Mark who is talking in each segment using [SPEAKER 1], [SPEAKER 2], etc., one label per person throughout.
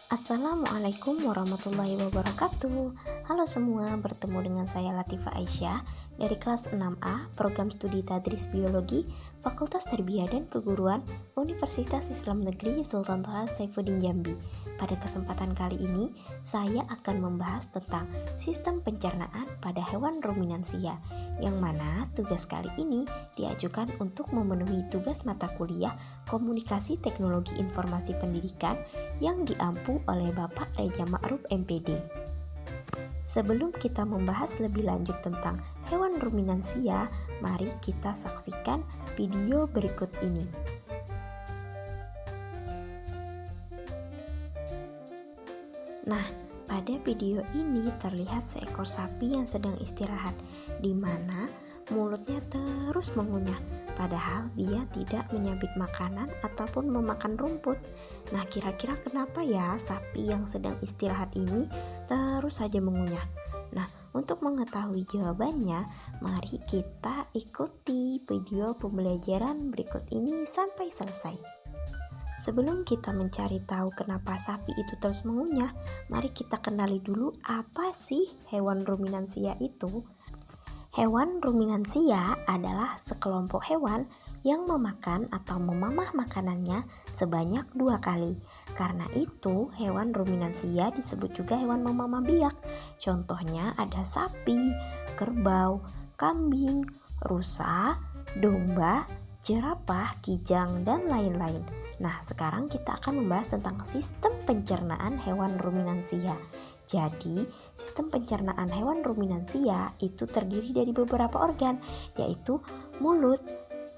[SPEAKER 1] Assalamualaikum warahmatullahi wabarakatuh. Halo semua, bertemu dengan saya Latifah Aisyah dari kelas 6A Program Studi Tadris Biologi Fakultas Tarbiyah dan Keguruan Universitas Islam Negeri Sultan Toha Saifuddin Jambi. Pada kesempatan kali ini, saya akan membahas tentang sistem pencernaan pada hewan ruminansia, yang mana tugas kali ini diajukan untuk memenuhi tugas mata kuliah Komunikasi Teknologi Informasi Pendidikan yang diampu oleh Bapak Reja Ma'ruf MPD. Sebelum kita membahas lebih lanjut tentang hewan ruminansia, mari kita saksikan video berikut ini. Nah, pada video ini terlihat seekor sapi yang sedang istirahat, di mana mulutnya terus mengunyah, padahal dia tidak menyabit makanan ataupun memakan rumput. Nah, kira-kira kenapa ya sapi yang sedang istirahat ini terus saja mengunyah? Nah, untuk mengetahui jawabannya, mari kita ikuti video pembelajaran berikut ini sampai selesai. Sebelum kita mencari tahu kenapa sapi itu terus mengunyah, mari kita kenali dulu apa sih hewan ruminansia itu. Hewan ruminansia adalah sekelompok hewan yang memakan atau memamah makanannya sebanyak 2 kali. Karena itu, hewan ruminansia disebut juga hewan memamah biak. Contohnya ada sapi, kerbau, kambing, rusa, domba, jerapah, kijang, dan lain-lain. Nah, sekarang kita akan membahas tentang sistem pencernaan hewan ruminansia. Jadi, sistem pencernaan hewan ruminansia itu terdiri dari beberapa organ, yaitu mulut,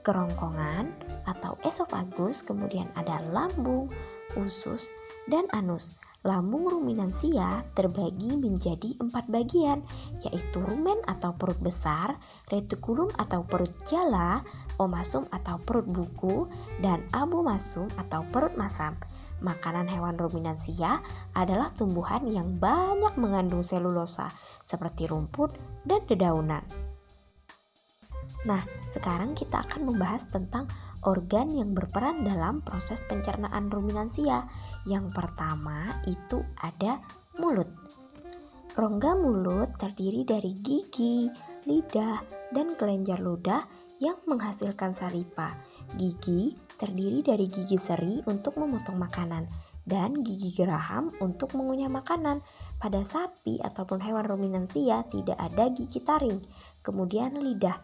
[SPEAKER 1] kerongkongan atau esofagus, kemudian ada lambung, usus, dan anus. Lambung ruminansia terbagi menjadi 4 bagian, yaitu rumen atau perut besar, retikulum atau perut jala, omasum atau perut buku, dan abomasum atau perut masam. Makanan hewan ruminansia adalah tumbuhan yang banyak mengandung selulosa, seperti rumput dan dedaunan. Nah, sekarang kita akan membahas tentang organ yang berperan dalam proses pencernaan ruminansia. Yang pertama itu ada mulut. Rongga mulut terdiri dari gigi, lidah, dan kelenjar ludah yang menghasilkan saliva. Gigi terdiri dari gigi seri untuk memotong makanan dan gigi geraham untuk mengunyah makanan. Pada sapi ataupun hewan ruminansia tidak ada gigi taring. Kemudian lidah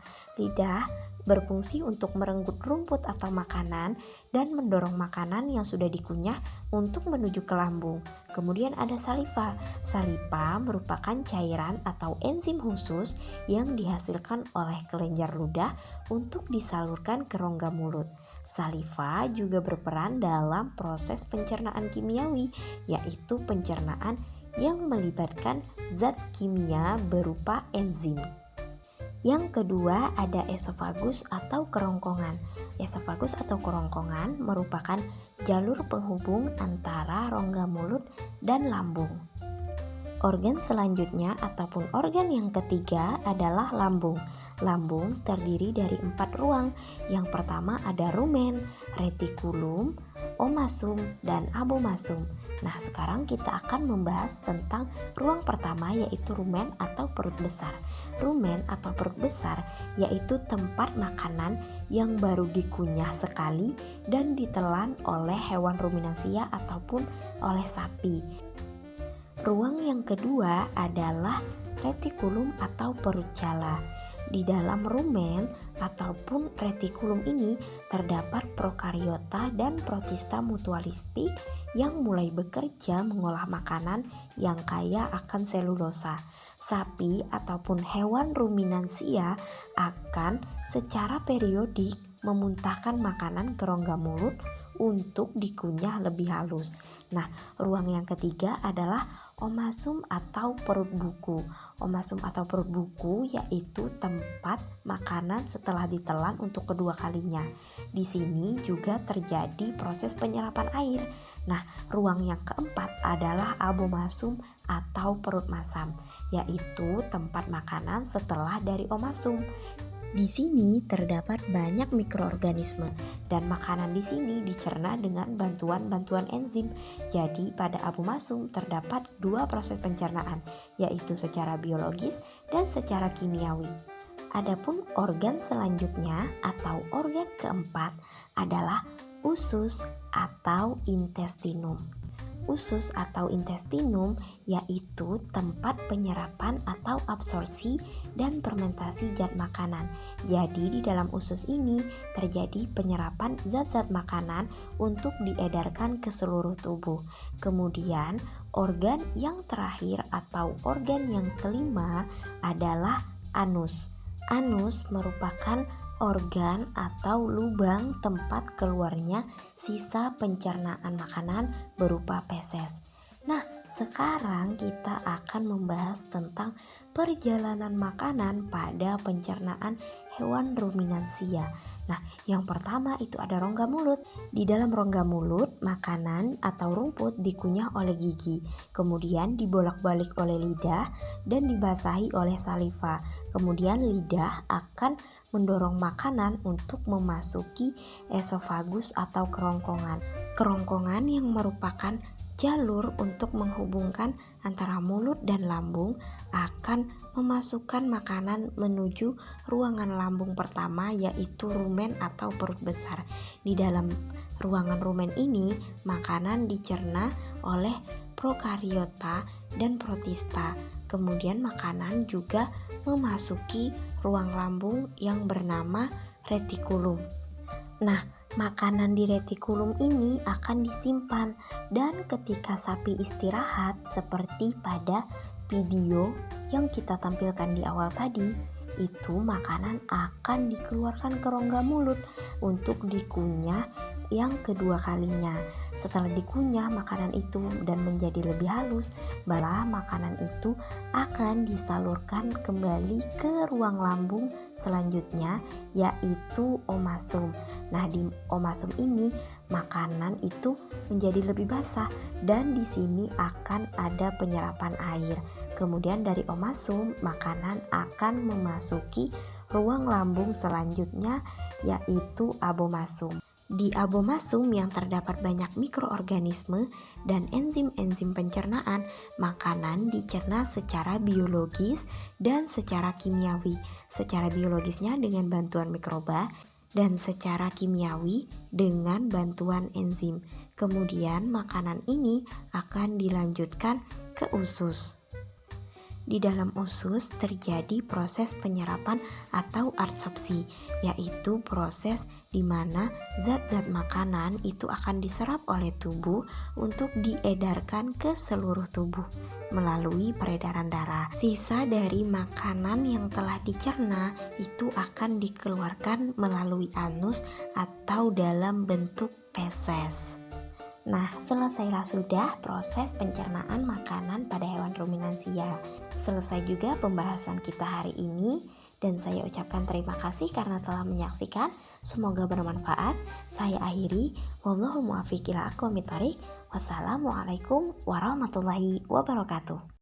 [SPEAKER 1] berfungsi untuk merenggut rumput atau makanan dan mendorong makanan yang sudah dikunyah untuk menuju ke lambung. Kemudian ada saliva. Saliva merupakan cairan atau enzim khusus yang dihasilkan oleh kelenjar ludah untuk disalurkan ke rongga mulut. Saliva juga berperan dalam proses pencernaan kimiawi, yaitu pencernaan yang melibatkan zat kimia berupa enzim. Yang kedua ada esofagus atau kerongkongan. Esofagus atau kerongkongan merupakan jalur penghubung antara rongga mulut dan lambung. Organ selanjutnya ataupun organ yang ketiga adalah lambung. Lambung terdiri dari 4 ruang. Yang pertama ada rumen, retikulum, omasum, dan abomasum. Nah, sekarang kita akan membahas tentang ruang pertama, yaitu rumen atau perut besar. Rumen atau perut besar yaitu tempat makanan yang baru dikunyah sekali dan ditelan oleh hewan ruminansia ataupun oleh sapi. Ruang yang kedua adalah retikulum atau perut jala. Di dalam rumen ataupun retikulum ini terdapat prokariota dan protista mutualistik yang mulai bekerja mengolah makanan yang kaya akan selulosa. Sapi ataupun hewan ruminansia akan secara periodik memuntahkan makanan ke rongga mulut untuk dikunyah lebih halus. Nah, ruang yang ketiga adalah omasum atau perut buku. Omasum atau perut buku yaitu tempat makanan setelah ditelan untuk kedua kalinya. Di sini juga terjadi proses penyerapan air. Nah, ruang yang keempat adalah abomasum atau perut masam, yaitu tempat makanan setelah dari omasum. Di sini terdapat banyak mikroorganisme dan makanan di sini dicerna dengan bantuan enzim. Jadi pada abu masum terdapat dua proses pencernaan, yaitu secara biologis dan secara kimiawi. Adapun organ selanjutnya atau organ keempat adalah usus atau intestinum. Usus atau intestinum yaitu tempat penyerapan atau absorpsi dan fermentasi zat makanan. Jadi di dalam usus ini terjadi penyerapan zat-zat makanan untuk diedarkan ke seluruh tubuh. Kemudian organ yang terakhir atau organ yang kelima adalah anus. Anus merupakan organ atau lubang tempat keluarnya sisa pencernaan makanan berupa feses. Nah, sekarang kita akan membahas tentang perjalanan makanan pada pencernaan hewan ruminansia. Nah, yang pertama itu ada rongga mulut. Di dalam rongga mulut, makanan atau rumput dikunyah oleh gigi, kemudian dibolak-balik oleh lidah dan dibasahi oleh saliva. Kemudian lidah akan mendorong makanan untuk memasuki esofagus atau kerongkongan. Kerongkongan yang merupakan jalur untuk menghubungkan antara mulut dan lambung akan memasukkan makanan menuju ruangan lambung pertama, yaitu rumen atau perut besar. Di dalam ruangan rumen ini, makanan dicerna oleh prokariota dan protista. Kemudian makanan juga memasuki ruang lambung yang bernama retikulum. Nah, makanan di retikulum ini akan disimpan dan ketika sapi istirahat seperti pada video yang kita tampilkan di awal tadi, itu makanan akan dikeluarkan ke rongga mulut untuk dikunyah yang kedua kalinya. Setelah dikunyah makanan itu dan menjadi lebih halus, barulah makanan itu akan disalurkan kembali ke ruang lambung selanjutnya, yaitu omasum. Nah, di omasum ini makanan itu menjadi lebih basah dan di sini akan ada penyerapan air. Kemudian dari omasum makanan akan memasuki ruang lambung selanjutnya, yaitu abomasum. Di abomasum yang terdapat banyak mikroorganisme dan enzim-enzim pencernaan, makanan dicerna secara biologis dan secara kimiawi. Secara biologisnya dengan bantuan mikroba dan secara kimiawi dengan bantuan enzim. Kemudian makanan ini akan dilanjutkan ke usus. Di dalam usus terjadi proses penyerapan atau absorpsi, yaitu proses di mana zat-zat makanan itu akan diserap oleh tubuh untuk diedarkan ke seluruh tubuh melalui peredaran darah. Sisa dari makanan yang telah dicerna itu akan dikeluarkan melalui anus atau dalam bentuk feses. Nah, selesailah sudah proses pencernaan makanan pada hewan ruminansia. Selesai juga pembahasan kita hari ini dan saya ucapkan terima kasih karena telah menyaksikan. Semoga bermanfaat. Saya akhiri. Wallahu muwaffiq ila aqwamit thoriq. Wassalamualaikum warahmatullahi wabarakatuh.